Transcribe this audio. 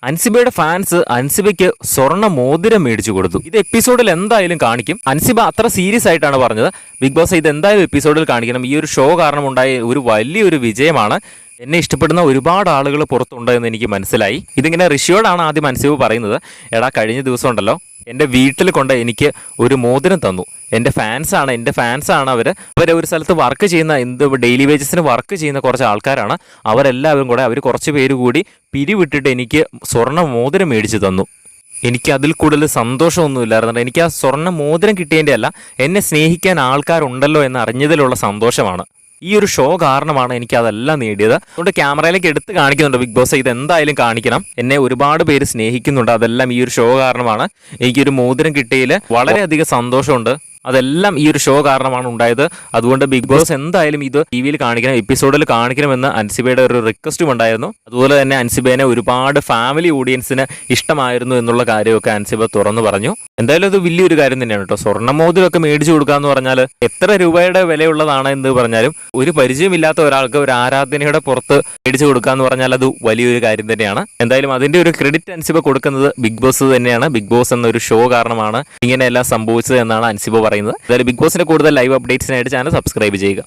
അൻസിബയുടെ fans അൻസിബയ്ക്ക് സ്വർണ്ണ മോതിരം മേടിച്ചു കൊടുത്തു. ഇത് എപ്പിസോഡിൽ എന്തായാലും കാണിക്കും. അൻസിബ അത്ര സീരിയസ് ആയിട്ടാണ് പറഞ്ഞത്, ബിഗ് ബോസ് ഇത് എന്തായാലും എപ്പിസോഡിൽ കാണിക്കണം. ഈ ഒരു ഷോ കാരണം ഉണ്ടായ ഒരു വലിയൊരു വിജയമാണ്. എന്നെ ഇഷ്ടപ്പെടുന്ന ഒരുപാട് ആളുകൾ പുറത്തുണ്ട് എന്ന് എനിക്ക് മനസ്സിലായി. ഇതിങ്ങനെ ഋഷിയോടാണ് ആദ്യം അൻസിബ പറയുന്നത്. എടാ, കഴിഞ്ഞ ദിവസം ഉണ്ടല്ലോ എൻ്റെ വീട്ടിൽ കൊണ്ട് എനിക്ക് ഒരു മോതിരം തന്നു. എൻ്റെ ഫാൻസാണ് അവരെ ഒരു സ്ഥലത്ത് വർക്ക് ചെയ്യുന്ന ഡെയിലി വേജസിന് വർക്ക് ചെയ്യുന്ന കുറച്ച് ആൾക്കാരാണ്. അവരെല്ലാവരും കൂടെ കുറച്ച് പേര് കൂടി പിരിവിട്ടിട്ട് എനിക്ക് സ്വർണ്ണ മോതിരം മേടിച്ചു തന്നു. എനിക്ക് അതിൽ കൂടുതൽ സന്തോഷമൊന്നുമില്ലായിരുന്നു. എനിക്ക് ആ സ്വർണ്ണ മോതിരം കിട്ടിയതിൻ്റെ അല്ല, എന്നെ സ്നേഹിക്കാൻ ആൾക്കാരുണ്ടല്ലോ എന്ന് അറിഞ്ഞതിലുള്ള സന്തോഷമാണ്. ഈ ഒരു ഷോ കാരണമാണ് എനിക്ക് അതെല്ലാം നേടിയത്. അതുകൊണ്ട് ക്യാമറയിലേക്ക് എടുത്ത് കാണിക്കുന്നുണ്ട് ബിഗ് ബോസ്, ഇത് എന്തായാലും കാണിക്കണം. എന്നെ ഒരുപാട് പേര് സ്നേഹിക്കുന്നുണ്ട്. അതെല്ലാം ഈ ഒരു ഷോ കാരണമാണ്. എനിക്കൊരു മോതിരം കിട്ടിയതിൽ വളരെയധികം സന്തോഷമുണ്ട്. അതെല്ലാം ഈ ഒരു ഷോ കാരണമാണ് ഉണ്ടായത്. അതുകൊണ്ട് ബിഗ് ബോസ് എന്തായാലും ഇത് ടിവിയിൽ കാണിക്കണം, എപ്പിസോഡിൽ കാണിക്കണമെന്ന് അൻസിബയുടെ ഒരു റിക്വസ്റ്റും ഉണ്ടായിരുന്നു. അതുപോലെ തന്നെ അൻസിബേനെ ഒരുപാട് ഫാമിലി ഓഡിയൻസിന് ഇഷ്ടമായിരുന്നു എന്നുള്ള കാര്യമൊക്കെ അൻസിബ തുറന്നു പറഞ്ഞു. എന്തായാലും അത് വലിയൊരു കാര്യം തന്നെയാണ് കേട്ടോ. സ്വർണ്ണമോതിരമൊക്കെ മേടിച്ചു കൊടുക്കുക എന്ന് പറഞ്ഞാൽ എത്ര രൂപയുടെ വിലയുള്ളതാണ് എന്ന് പറഞ്ഞാലും ഒരു പരിചയമില്ലാത്ത ഒരാൾക്ക് ഒരു ആരാധനയുടെ പുറത്ത് മേടിച്ചു കൊടുക്കുക എന്ന് പറഞ്ഞാൽ അത് വലിയൊരു കാര്യം തന്നെയാണ്. എന്തായാലും അതിന്റെ ഒരു ക്രെഡിറ്റ് അൻസിബ കൊടുക്കുന്നത് ബിഗ് ബോസ് തന്നെയാണ്. ബിഗ് ബോസ് എന്നൊരു ഷോ കാരണമാണ് ഇങ്ങനെയെല്ലാം സംഭവിച്ചത് എന്നാണ് അൻസിബ പറയുന്നത്. എന്തായാലും ബിഗ് ബോസിന്റെ കൂടുതൽ ലൈവ് അപ്ഡേറ്റ്സിനായിട്ട് ചാനൽ സബ്സ്ക്രൈബ് ചെയ്യുക.